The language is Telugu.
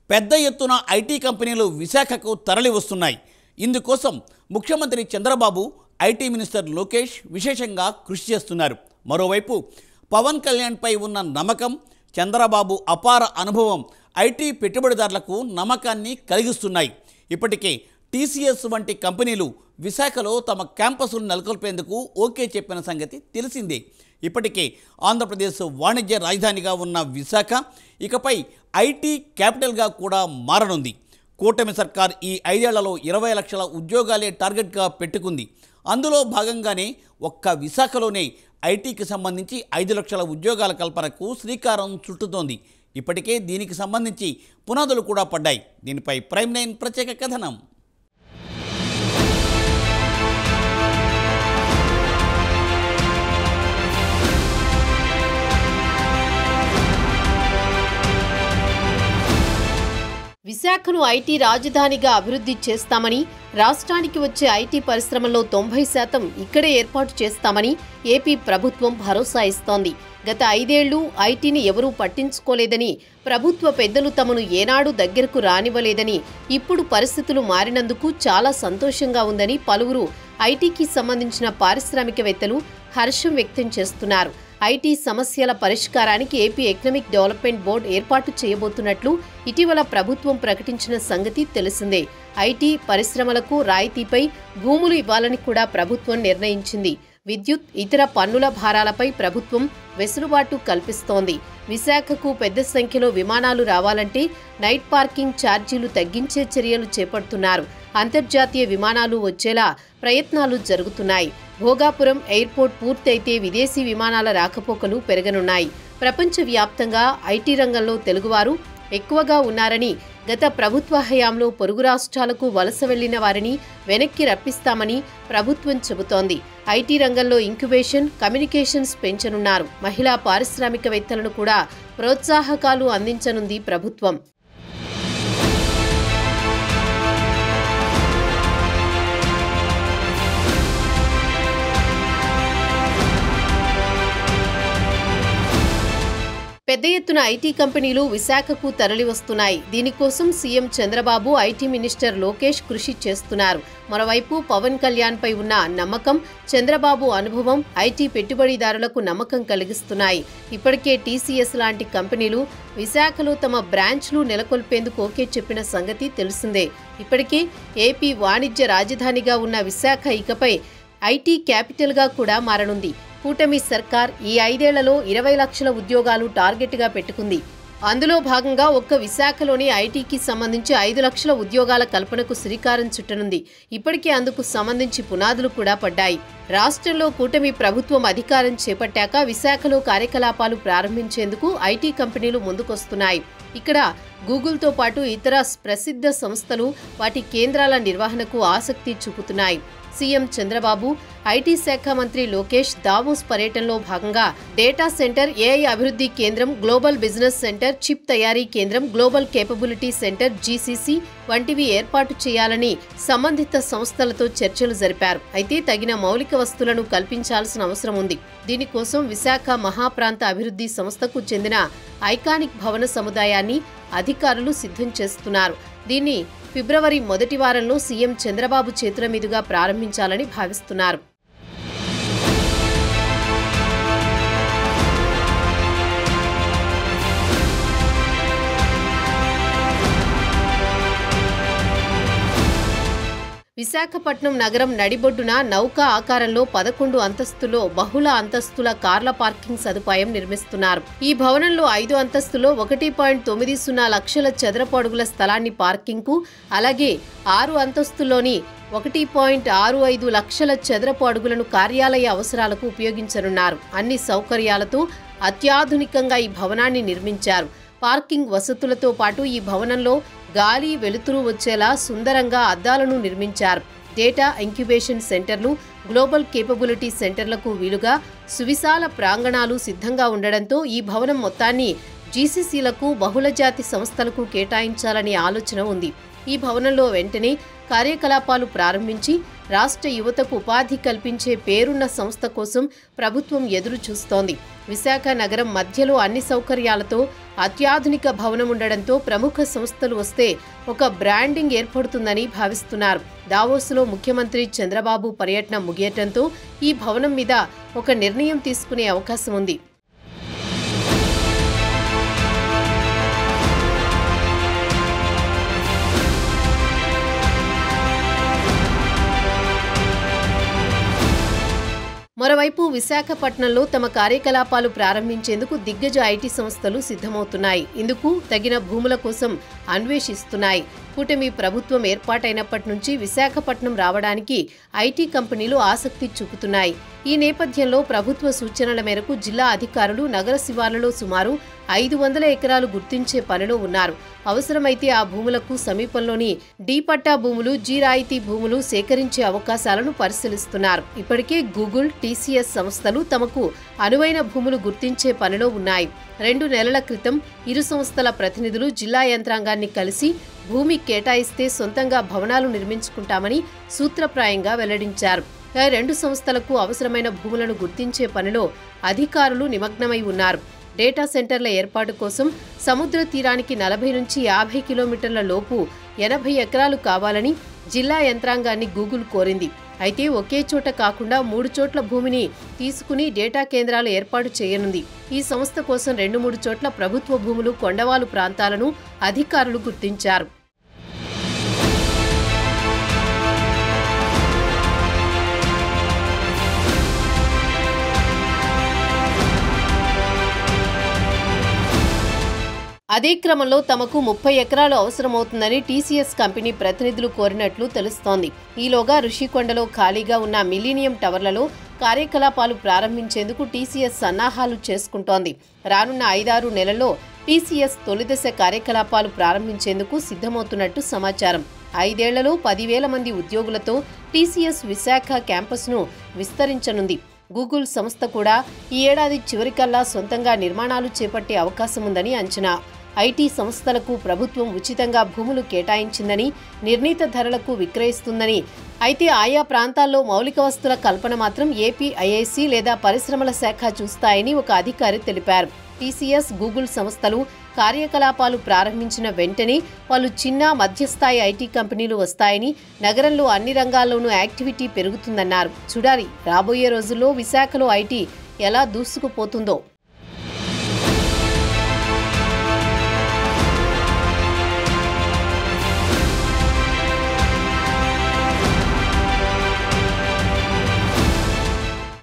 పెద్ద ఎత్తున ఐటీ కంపెనీలు విశాఖకు తరలి వస్తున్నాయి. ఇందుకోసం ముఖ్యమంత్రి చంద్రబాబు, ఐటీ మినిస్టర్ లోకేష్ విశేషంగా కృషి చేస్తున్నారు. మరోవైపు పవన్ కళ్యాణ్పై ఉన్న నమ్మకం, చంద్రబాబు అపార అనుభవం ఐటీ పెట్టుబడిదారులకు నమ్మకాన్ని కలిగిస్తున్నాయి. ఇప్పటికే టీసీఎస్ వంటి కంపెనీలు విశాఖలో తమ క్యాంపస్ను నెలకొల్పేందుకు ఓకే చెప్పిన సంగతి తెలిసిందే. ఇప్పటికే ఆంధ్రప్రదేశ్ వాణిజ్య రాజధానిగా ఉన్న విశాఖ ఇకపై ఐటీ క్యాపిటల్గా కూడా మారనుంది. కూటమి సర్కార్ ఈ 5 ఏళ్లలో 20 లక్షల ఉద్యోగాలే టార్గెట్గా పెట్టుకుంది. అందులో భాగంగానే ఒక్క విశాఖలోనే ఐటీకి సంబంధించి 5 లక్షల ఉద్యోగాల కల్పనకు శ్రీకారం చుట్టుతోంది. ఇప్పటికే దీనికి సంబంధించి పునాదులు కూడా పడ్డాయి. దీనిపై ప్రైమ్ 9 ప్రత్యేక కథనం. విశాఖను ఐటీ రాజధానిగా అభివృద్ధి చేస్తామని, రాష్ట్రానికి వచ్చే ఐటీ పరిశ్రమల్లో 90% ఇక్కడే ఏర్పాటు చేస్తామని ఏపీ ప్రభుత్వం భరోసా ఇస్తోంది. గత 5 ఏళ్లు ఐటీని ఎవరూ పట్టించుకోలేదని, ప్రభుత్వ పెద్దలు తమను ఏనాడు దగ్గరకు రానివ్వలేదని, ఇప్పుడు పరిస్థితులు మారినందుకు చాలా సంతోషంగా ఉందని పలువురు ఐటీకి సంబంధించిన పారిశ్రామికవేత్తలు హర్షం వ్యక్తం చేస్తున్నారు. ఐటీ సమస్యల పరిష్కారానికి ఏపీ ఎకనామిక్ డెవలప్మెంట్ బోర్డు ఏర్పాటు చేయబోతున్నట్లు ఇటీవల ప్రభుత్వం ప్రకటించిన సంగతి తెలిసిందే. ఐటీ పరిశ్రమలకు రాయితీపై భూములు ఇవ్వాలని కూడా ప్రభుత్వం నిర్ణయించింది. విద్యుత్, ఇతర పన్నుల భారాలపై ప్రభుత్వం వెసులుబాటు కల్పిస్తోంది. విశాఖకు పెద్ద సంఖ్యలో విమానాలు రావాలంటే నైట్ పార్కింగ్ ఛార్జీలు తగ్గించే చర్యలు చేపడుతున్నారు. అంతర్జాతీయ విమానాలు వచ్చేలా ప్రయత్నాలు జరుగుతున్నాయి. భోగాపురం ఎయిర్పోర్ట్ పూర్తయితే విదేశీ విమానాల రాకపోకలు పెరగనున్నాయి. ప్రపంచవ్యాప్తంగా ఐటీ రంగంలో తెలుగువారు ఎక్కువగా ఉన్నారని, గత ప్రభుత్వ హయాంలో పొరుగు రాష్ట్రాలకు వలస వెళ్లిన వారిని వెనక్కి రప్పిస్తామని ప్రభుత్వం చెబుతోంది. ఐటీ రంగంలో ఇంక్యుబేషన్, కమ్యూనికేషన్స్ పెంచనున్నారు. మహిళా పారిశ్రామికవేత్తలను కూడా ప్రోత్సాహకాలు అందించనుంది ప్రభుత్వం. పెద్ద ఎత్తున ఐటీ కంపెనీలు విశాఖకు తరలి వస్తున్నాయి. దీనికోసం CM Chandrababu, IT minister Lokesh కృషి చేస్తున్నారు. మరోవైపు పవన్ కళ్యాణ్పై ఉన్న నమ్మకం, చంద్రబాబు అనుభవం ఐటీ పెట్టుబడిదారులకు నమ్మకం కలిగిస్తున్నాయి. ఇప్పటికే టీసీఎస్ లాంటి కంపెనీలు విశాఖలో తమ బ్రాంచ్లు నెలకొల్పేందుకు ఓకే చెప్పిన సంగతి తెలిసిందే. ఇప్పటికే ఏపీ వాణిజ్య రాజధానిగా ఉన్న విశాఖ ఇకపై ఐటీ క్యాపిటల్గా కూడా మారనుంది. కూటమి సర్కార్ ఈ 5 ఏళ్లలో 20 లక్షల ఉద్యోగాలు టార్గెట్గా పెట్టుకుంది. అందులో భాగంగా ఒక్క విశాఖలోని ఐటీకి సంబంధించి 5 లక్షల ఉద్యోగాల కల్పనకు శ్రీకారం చుట్టనుంది. ఇప్పటికే అందుకు సంబంధించి పునాదులు కూడా పడ్డాయి. రాష్ట్రంలో కూటమి ప్రభుత్వం అధికారం చేపట్టాక విశాఖలో కార్యకలాపాలు ప్రారంభించేందుకు ఐటీ కంపెనీలు ముందుకొస్తున్నాయి. ఇక్కడ గూగుల్తో పాటు ఇతర ప్రసిద్ధ సంస్థలు వాటి కేంద్రాల నిర్వహణకు ఆసక్తి చూపుతున్నాయి. సీఎం చంద్రబాబు, ఐటీ శాఖ మంత్రి లోకేష్ దావోస్ పర్యటనలో భాగంగా డేటా సెంటర్, ఏఐ అభివృద్ధి కేంద్రం, గ్లోబల్ బిజినెస్ సెంటర్, చిప్ తయారీ కేంద్రం, గ్లోబల్ కేపబిలిటీ సెంటర్ జీసీసీ వంటివి ఏర్పాటు చేయాలని సంబంధిత సంస్థలతో చర్చలు జరిపారు. అయితే తగిన మౌలిక వస్తువులను కల్పించాల్సిన అవసరం ఉంది. దీనికోసం విశాఖ మహాప్రాంత అభివృద్ధి సంస్థకు చెందిన ఐకానిక్ భవన సముదాయాన్ని అధికారులు సిద్ధం చేస్తున్నారు. దీన్ని ఫిబ్రవరి మొదటి వారంలో సీఎం చంద్రబాబు చేతుల మీదుగా ప్రారంభించాలని భావిస్తున్నారు. విశాఖపట్నం నగరం నడిబొడ్డున నౌకా ఆకారంలో 11 అంతస్తులో బహుళ అంతస్తుల కార్ల పార్కింగ్ సదుపాయం నిర్మిస్తున్నారు. ఈ భవనంలో 5 అంతస్తులో 1.90 లక్షల చదరపు అడుగుల స్థలాన్ని పార్కింగ్కు, అలాగే 6 అంతస్తుల్లోని 1.65 లక్షల చదరపు అడుగులను కార్యాలయ అవసరాలకు ఉపయోగించనున్నారు. అన్ని సౌకర్యాలతో అత్యాధునికంగా ఈ భవనాన్ని నిర్మించారు. పార్కింగ్ వసతులతో పాటు ఈ భవనంలో గాలి, వెలుతురు వచ్చేలా సుందరంగా అద్దాలను నిర్మించారు. డేటా ఇంక్యుబేషన్ సెంటర్లు, గ్లోబల్ కేపబిలిటీ సెంటర్లకు వీలుగా సువిశాల ప్రాంగణాలు సిద్ధంగా ఉండడంతో ఈ భవనం మొత్తాన్ని జీసీసీలకు, బహుళజాతి సంస్థలకు కేటాయించాలనే ఆలోచన ఉంది. ఈ భవనంలో వెంటనే కార్యకలాపాలు ప్రారంభించి రాష్ట్ర యువతకు ఉపాధి కల్పించే పేరున్న సంస్థ కోసం ప్రభుత్వం ఎదురు చూస్తోంది. విశాఖ నగరం మధ్యలో అన్ని సౌకర్యాలతో అత్యాధునిక భవనం ఉండడంతో ప్రముఖ సంస్థలు వస్తే ఒక బ్రాండింగ్ ఏర్పడుతుందని భావిస్తున్నారు. దావోస్లో ముఖ్యమంత్రి చంద్రబాబు పర్యటన ముగియటంతో ఈ భవనం మీద ఒక నిర్ణయం తీసుకునే అవకాశం ఉంది. మరోవైపు విశాఖపట్నంలో తమ కార్యకలాపాలు ప్రారంభించేందుకు దిగ్గజ ఐటీ సంస్థలు సిద్ధమవుతున్నాయి. ఇందుకు తగిన భూముల కోసం అన్వేషిస్తున్నాయి. కూటమి ప్రభుత్వం ఏర్పాటైనప్పటి నుంచి విశాఖపట్నం రావడానికి ఐటీ కంపెనీలు ఆసక్తి చూపుతున్నాయి. ఈ నేపథ్యంలో ప్రభుత్వ సూచనల మేరకు జిల్లా అధికారులు నగర శివార్లలో సుమారు 500 ఎకరాలు గుర్తించే పనిలో ఉన్నారు. అవసరమైతే ఆ భూములకు సమీపంలోని డి పట్టా భూములు, జీ రాయితీ భూములు సేకరించే అవకాశాలను పరిశీలిస్తున్నారు. ఇప్పటికే గూగుల్, టీసీఎస్ సంస్థలు తమకు అనువైన భూములు గుర్తించే పనిలో ఉన్నాయి. 2 నెలల క్రితం ఇరు సంస్థల ప్రతినిధులు జిల్లా యంత్రాంగాన్ని కలిసి భూమి కేటాయిస్తే సొంతంగా భవనాలు నిర్మించుకుంటామని సూత్రప్రాయంగా వెల్లడించారు. 2 సంస్థలకు అవసరమైన భూములను గుర్తించే పనిలో అధికారులు నిమగ్నమై ఉన్నారు. డేటా సెంటర్ల ఏర్పాటు కోసం సముద్ర తీరానికి 40 నుంచి 50 కిలోమీటర్ల లోపు 80 ఎకరాలు కావాలని జిల్లా యంత్రాంగాన్ని గూగుల్ కోరింది. అయితే ఒకే చోట కాకుండా 3 చోట్ల భూమిని తీసుకుని డేటా కేంద్రాలు ఏర్పాటు చేయనుంది. ఈ సంస్థ కోసం 2-3 చోట్ల ప్రభుత్వ భూములు, కొండవాలు ప్రాంతాలను అధికారులు గుర్తించారు. అదే క్రమంలో తమకు 30 ఎకరాలు అవసరమవుతుందని టీసీఎస్ కంపెనీ ప్రతినిధులు కోరినట్లు తెలుస్తోంది. ఈలోగా ఋషికొండలో ఖాళీగా ఉన్న మిలీనియం టవర్లలో కార్యకలాపాలు ప్రారంభించేందుకు టీసీఎస్ సన్నాహాలు చేసుకుంటోంది. రానున్న 5-6 నెలల్లో టీసీఎస్ తొలిదశ కార్యకలాపాలు ప్రారంభించేందుకు సిద్ధమవుతున్నట్టు సమాచారం. 5 ఏళ్లలో 10,000 మంది ఉద్యోగులతో టీసీఎస్ విశాఖ క్యాంపస్ను విస్తరించనుంది. గూగుల్ సంస్థ కూడా ఈ ఏడాది చివరికల్లా సొంతంగా నిర్మాణాలు చేపట్టే అవకాశం ఉందని అంచనా. ఐటీ సంస్థలకు ప్రభుత్వం ఉచితంగా భూములు కేటాయించిందని, నిర్ణీత ధరలకు విక్రయిస్తుందని, అయితే ఆయా ప్రాంతాల్లో మౌలిక వస్తుల కల్పన మాత్రం ఏపీ ఐఐసీ లేదా పరిశ్రమల శాఖ చూస్తాయని ఒక అధికారి తెలిపారు. టీసీఎస్, గూగుల్ సంస్థలు కార్యకలాపాలు ప్రారంభించిన వెంటనే పలు చిన్న, మధ్యస్థాయి ఐటీ కంపెనీలు వస్తాయని, నగరంలో అన్ని రంగాల్లోనూ యాక్టివిటీ పెరుగుతుందన్నారు. చూడాలి రాబోయే రోజుల్లో విశాఖలో ఐటీ ఎలా దూసుకుపోతుందో.